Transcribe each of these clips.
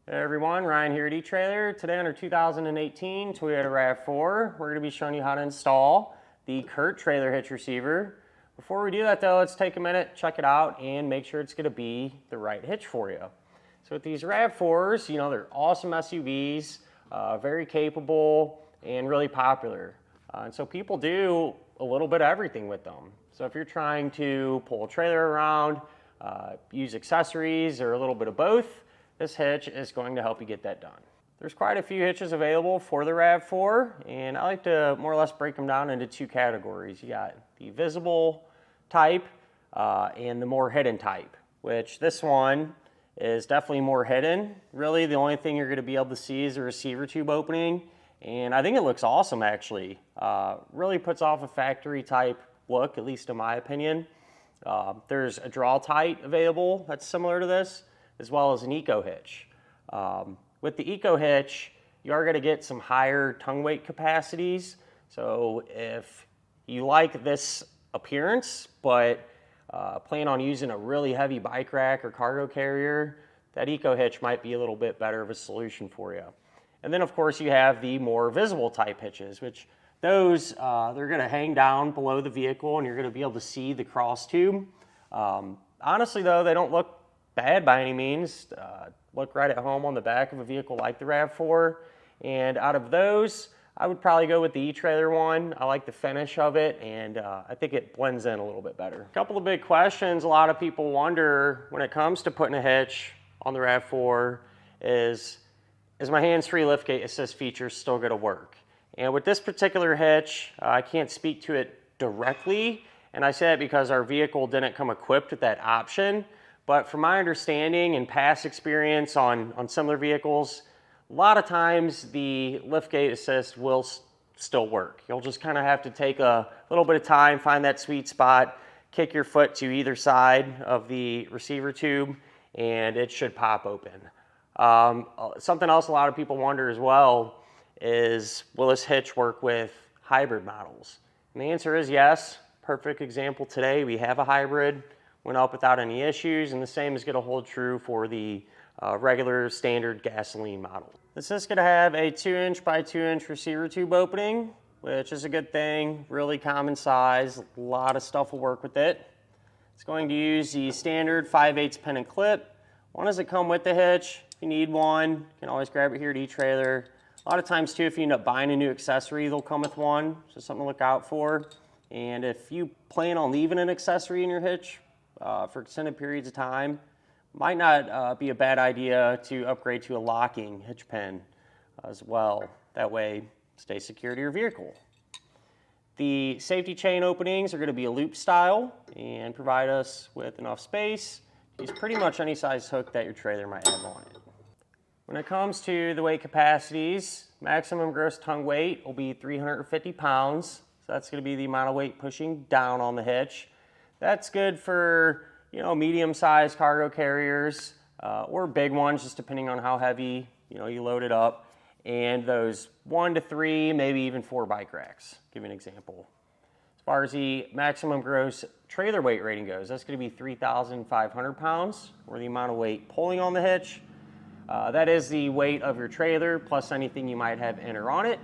Hey everyone, Ryan here at Etrailer. Today on our 2018 Toyota RAV4, we're going to be showing you how to install the CURT Trailer Hitch receiver. Before we do that though, let's take a minute, check it out, and make sure it's going to be the right hitch for you. So with these RAV4s, they're awesome SUVs, very capable, and really popular. And so people do a little bit of everything with them. So if you're trying to pull a trailer around, use accessories, or a little bit of both, this hitch is going to help you get that done. There's quite a few hitches available for the RAV4, and I like to more or less break them down into two categories. You got the visible type and the more hidden type, which this one is definitely more hidden. Really, the only thing you're going to be able to see is the receiver tube opening, and I think it looks awesome actually. Really puts off a factory type look, at least in my opinion. There's a Draw-Tite available that's similar to this, as well as an EcoHitch. With the EcoHitch, you are going to get some higher tongue weight capacities. So if you like this appearance, but plan on using a really heavy bike rack or cargo carrier, that EcoHitch might be a little bit better of a solution for you. And then of course you have the more visible type hitches, which those, they're going to hang down below the vehicle and you're going to be able to see the cross tube. Honestly though, they don't look bad by any means. Look right at home on the back of a vehicle like the RAV4. And out of those, I would probably go with the Etrailer one. I like the finish of it, and I think it blends in a little bit better. A couple of big questions a lot of people wonder when it comes to putting a hitch on the RAV4 is my hands-free liftgate assist feature still going to work? And with this particular hitch, I can't speak to it directly, and I say that because our vehicle didn't come equipped with that option. But from my understanding and past experience on similar vehicles, a lot of times the liftgate assist will still work. You'll just kind of have to take a little bit of time, find that sweet spot, kick your foot to either side of the receiver tube, and it should pop open. Something else a lot of people wonder as well is, will this hitch work with hybrid models? And the answer is yes. Perfect example today, we have a hybrid. Went up without any issues, and the same is going to hold true for the regular standard gasoline model. This is going to have a 2" by 2" receiver tube opening, which is a good thing, really common size, a lot of stuff will work with it. It's going to use the standard 5/8 pennant clip. One doesn't come with the hitch. If you need one, you can always grab it here at Etrailer. A lot of times too, if you end up buying a new accessory, they'll come with one, so something to look out for. And if you plan on leaving an accessory in your hitch, for extended periods of time, might not be a bad idea to upgrade to a locking hitch pin as well. That way, stay secure to your vehicle. The safety chain openings are going to be a loop style and provide us with enough space to use pretty much any size hook that your trailer might have on it. When it comes to the weight capacities, maximum gross tongue weight will be 350 pounds. So that's going to be the amount of weight pushing down on the hitch. That's good for, medium-sized cargo carriers or big ones, just depending on how heavy, you load it up. And those 1 to 3, maybe even 4 bike racks. Give you an example. As far as the maximum gross trailer weight rating goes, that's going to be 3,500 pounds, or the amount of weight pulling on the hitch. That is the weight of your trailer plus anything you might have in or on it.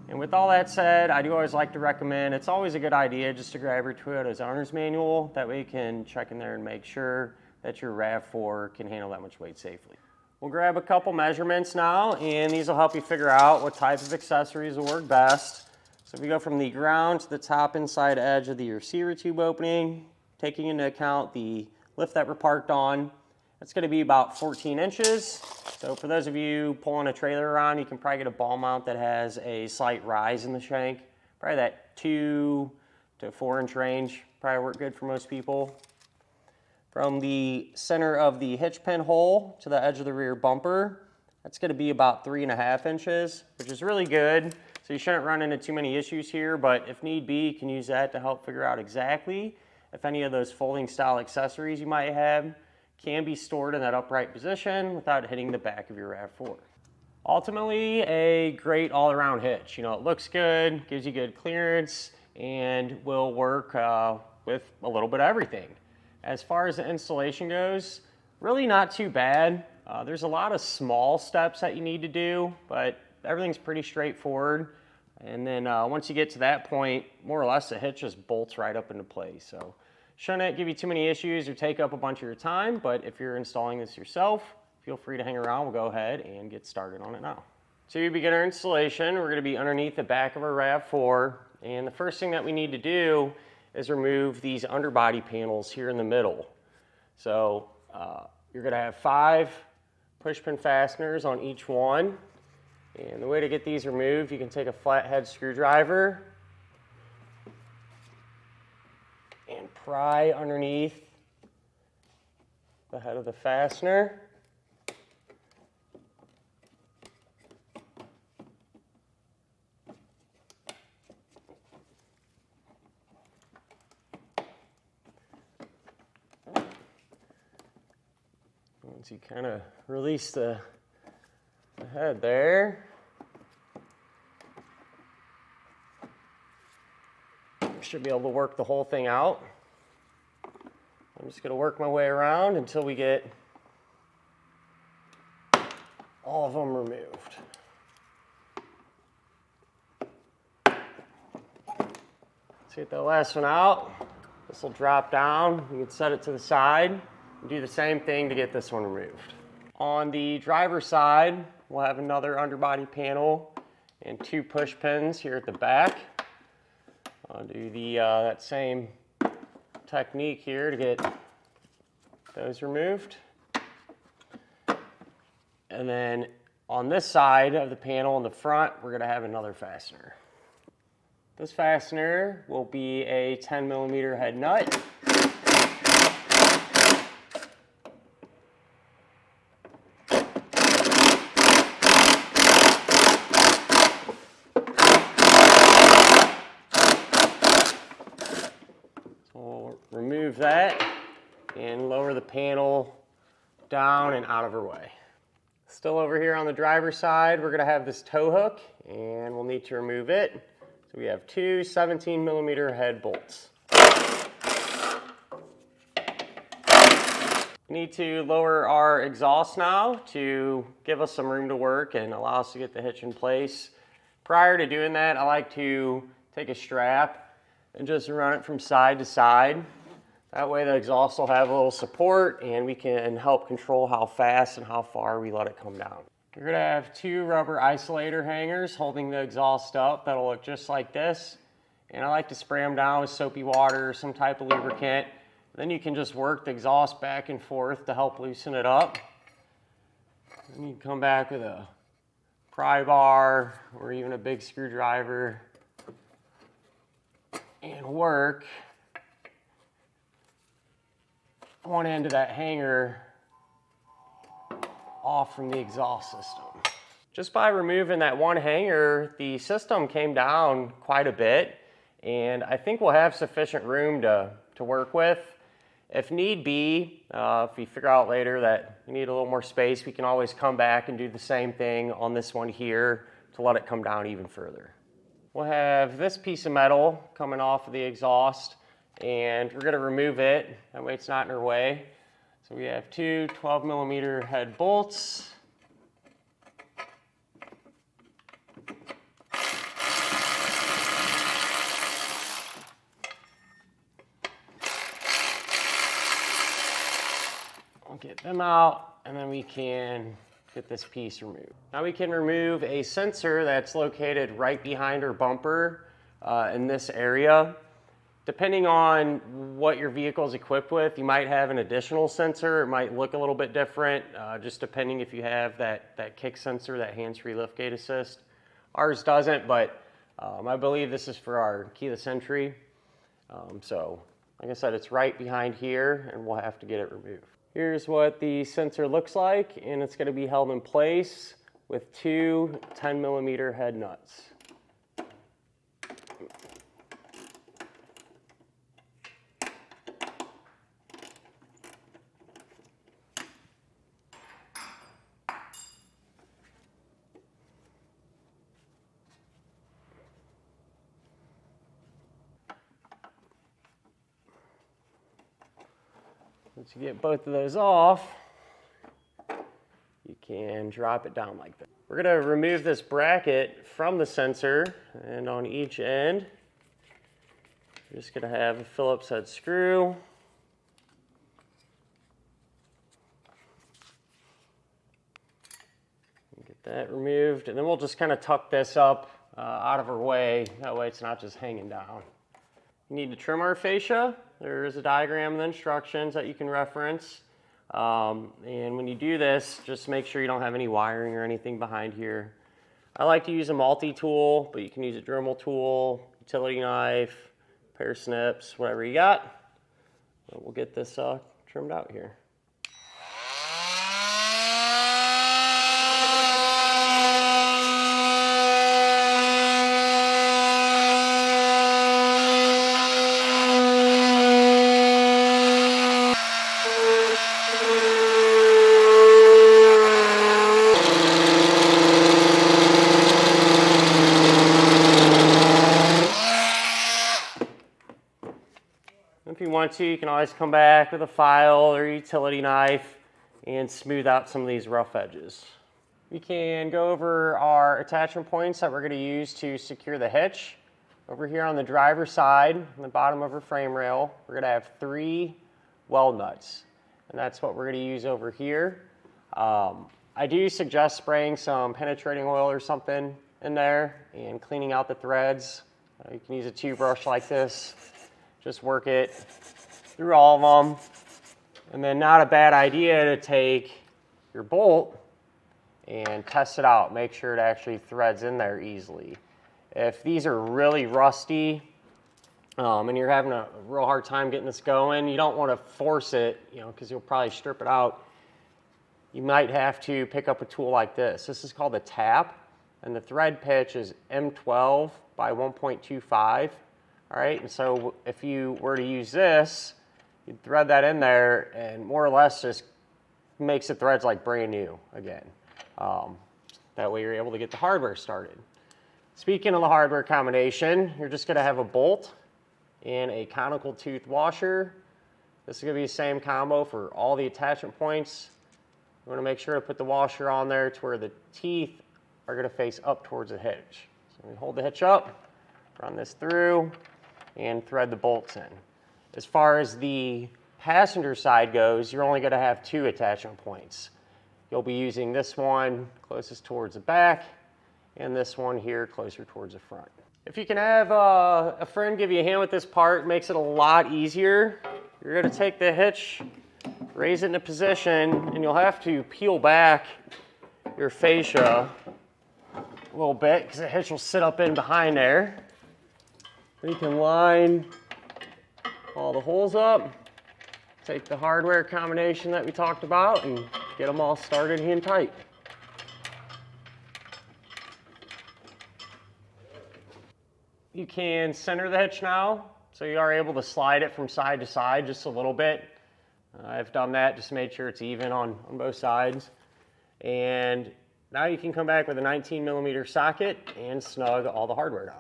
And with all that said, I do always like to recommend, it's always a good idea just to grab your Toyota's owner's manual. That way you can check in there and make sure that your RAV4 can handle that much weight safely. We'll grab a couple measurements now, and these will help you figure out what type of accessories will work best. So if we go from the ground to the top inside edge of the receiver tube opening, taking into account the lift that we're parked on, it's going to be about 14 inches. So for those of you pulling a trailer around, you can probably get a ball mount that has a slight rise in the shank. Probably that 2 to 4 inch range. Probably work good for most people. From the center of the hitch pin hole to the edge of the rear bumper, that's going to be about 3.5 inches, which is really good. So you shouldn't run into too many issues here, but if need be, you can use that to help figure out exactly if any of those folding style accessories you might have can be stored in that upright position without hitting the back of your RAV4. Ultimately, a great all-around hitch. It looks good, gives you good clearance, and will work with a little bit of everything. As far as the installation goes, really not too bad. There's a lot of small steps that you need to do, but everything's pretty straightforward. And then once you get to that point, more or less the hitch just bolts right up into place. So shouldn't that give you too many issues or take up a bunch of your time, but if you're installing this yourself, feel free to hang around. We'll go ahead and get started on it now. To begin our installation, we're going to be underneath the back of our RAV4, and the first thing that we need to do is remove these underbody panels here in the middle. So you're going to have 5 push pin fasteners on each one, and the way to get these removed, you can take a flathead screwdriver and pry underneath the head of the fastener. Once you kind of release the head there, you should be able to work the whole thing out. I'm just going to work my way around until we get all of them removed. Let's get the last one out. This will drop down. You can set it to the side. Do the same thing to get this one removed. On the driver's side, we'll have another underbody panel and 2 push pins here at the back. I'll do that same technique here to get those removed. And then on this side of the panel in the front, we're going to have another fastener. This fastener will be a 10mm head nut. We'll remove that and lower the panel down and out of her way. Still over here on the driver's side, we're going to have this tow hook, and we'll need to remove it. So we have 2 17mm head bolts. We need to lower our exhaust now to give us some room to work and allow us to get the hitch in place. Prior to doing that, I like to take a strap and just run it from side to side. That way the exhaust will have a little support and we can help control how fast and how far we let it come down. You're going to have 2 rubber isolator hangers holding the exhaust up that'll look just like this. And I like to spray them down with soapy water or some type of lubricant. Then you can just work the exhaust back and forth to help loosen it up. Then you can come back with a pry bar or even a big screwdriver and work one end of that hanger off from the exhaust system. Just by removing that one hanger, the system came down quite a bit, and I think we'll have sufficient room to work with. If need be, if we figure out later that we need a little more space, we can always come back and do the same thing on this one here to let it come down even further. We'll have this piece of metal coming off of the exhaust, and we're going to remove it. That way it's not in our way. So we have 2 12mm head bolts. We'll get them out, and then we can get this piece removed. Now we can remove a sensor that's located right behind our bumper in this area. Depending on what your vehicle is equipped with, you might have an additional sensor. It might look a little bit different, just depending if you have that kick sensor, that hands-free liftgate assist. Ours doesn't, but I believe this is for our keyless entry. So, like I said, it's right behind here, and we'll have to get it removed. Here's what the sensor looks like, and it's going to be held in place with 2 10mm head nuts. Once you get both of those off, and drop it down like that. We're gonna remove this bracket from the sensor, and on each end, you're just gonna have a Phillips head screw. Get that removed, and then we'll just kind of tuck this up out of our way. That way it's not just hanging down. You need to trim our fascia. There's a diagram and instructions that you can reference. And when you do this, just make sure you don't have any wiring or anything behind here. I like to use a multi-tool, but you can use a Dremel tool, utility knife, pair of snips, whatever you got. And we'll get this trimmed out here. If you want to, you can always come back with a file or a utility knife and smooth out some of these rough edges. We can go over our attachment points that we're going to use to secure the hitch. Over here on the driver's side, on the bottom of our frame rail, we're going to have 3 weld nuts. And that's what we're going to use over here. I do suggest spraying some penetrating oil or something in there and cleaning out the threads. You can use a toothbrush like this. Just work it through all of them. And then not a bad idea to take your bolt and test it out. Make sure it actually threads in there easily. If these are really rusty and you're having a real hard time getting this going, you don't want to force it, because you'll probably strip it out. You might have to pick up a tool like this. This is called a tap, and the thread pitch is M12 by 1.25. All right, and so if you were to use this, you'd thread that in there and more or less just makes the threads like brand new again. That way you're able to get the hardware started. Speaking of the hardware combination, you're just gonna have a bolt and a conical tooth washer. This is gonna be the same combo for all the attachment points. You wanna make sure to put the washer on there to where the teeth are gonna face up towards the hitch. So we hold the hitch up, run this through, and thread the bolts in. As far as the passenger side goes, you're only going to have 2 attachment points. You'll be using this one closest towards the back and this one here closer towards the front. If you can have a friend give you a hand with this part, it makes it a lot easier. You're going to take the hitch, raise it into position, and you'll have to peel back your fascia a little bit because the hitch will sit up in behind there. You can line all the holes up, take the hardware combination that we talked about, and get them all started in tight. You can center the hitch now, so you are able to slide it from side to side just a little bit. I've done that, just made sure it's even on both sides. And now you can come back with a 19mm socket and snug all the hardware down.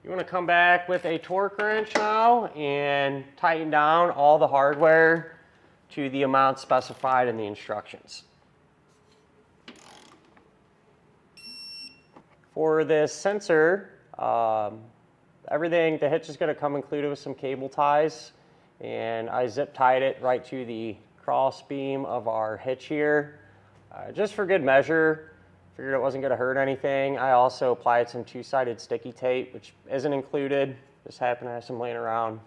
You want to come back with a torque wrench now and tighten down all the hardware to the amount specified in the instructions. For this sensor, everything, the hitch is going to come included with some cable ties, and I zip tied it right to the cross beam of our hitch here. Just for good measure, figured it wasn't going to hurt anything. I also applied some 2-sided sticky tape, which isn't included. Just happened to have some laying around.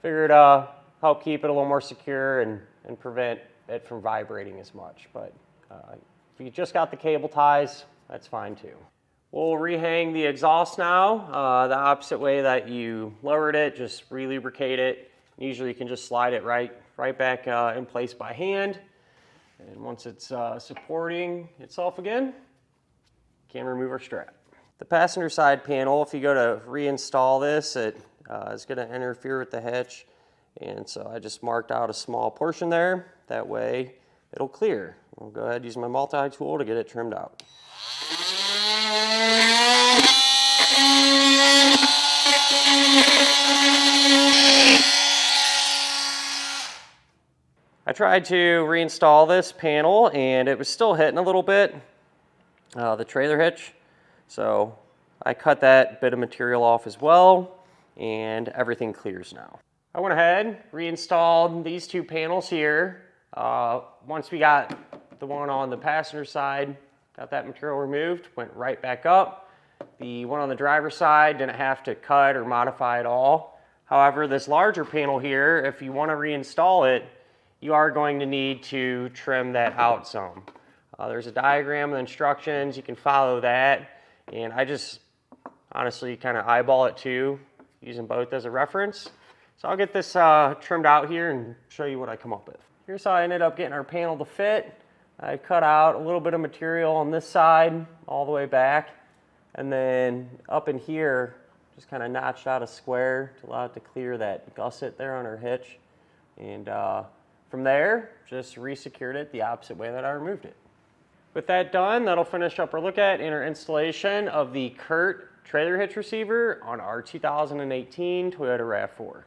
Figured help keep it a little more secure and prevent it from vibrating as much. But if you just got the cable ties, that's fine too. We'll rehang the exhaust now, the opposite way that you lowered it. Just re-lubricate it. Usually you can just slide it right back in place by hand. And once it's supporting itself again, can remove our strap. The passenger side panel, if you go to reinstall this, it is going to interfere with the hitch. And so I just marked out a small portion there. That way it'll clear. I'll go ahead and use my multi-tool to get it trimmed out. I tried to reinstall this panel and it was still hitting a little bit, the trailer hitch. So I cut that bit of material off as well, and everything clears now. I went ahead, reinstalled these two panels here. Once we got the one on the passenger side, got that material removed, went right back up. The one on the driver's side didn't have to cut or modify at all. However, this larger panel here, if you want to reinstall it, you are going to need to trim that out some. There's a diagram and instructions, you can follow that, and I just honestly kind of eyeball it too, using both as a reference. So I'll get this trimmed out here and show you what I come up with. Here's how I ended up getting our panel to fit. I cut out a little bit of material on this side all the way back, and then up in here just kind of notched out a square to allow it to clear that gusset there on our hitch, and from there just re-secured it the opposite way that I removed it. With that done, that'll finish up our look at in our installation of the CURT trailer hitch receiver on our 2018 Toyota RAV4.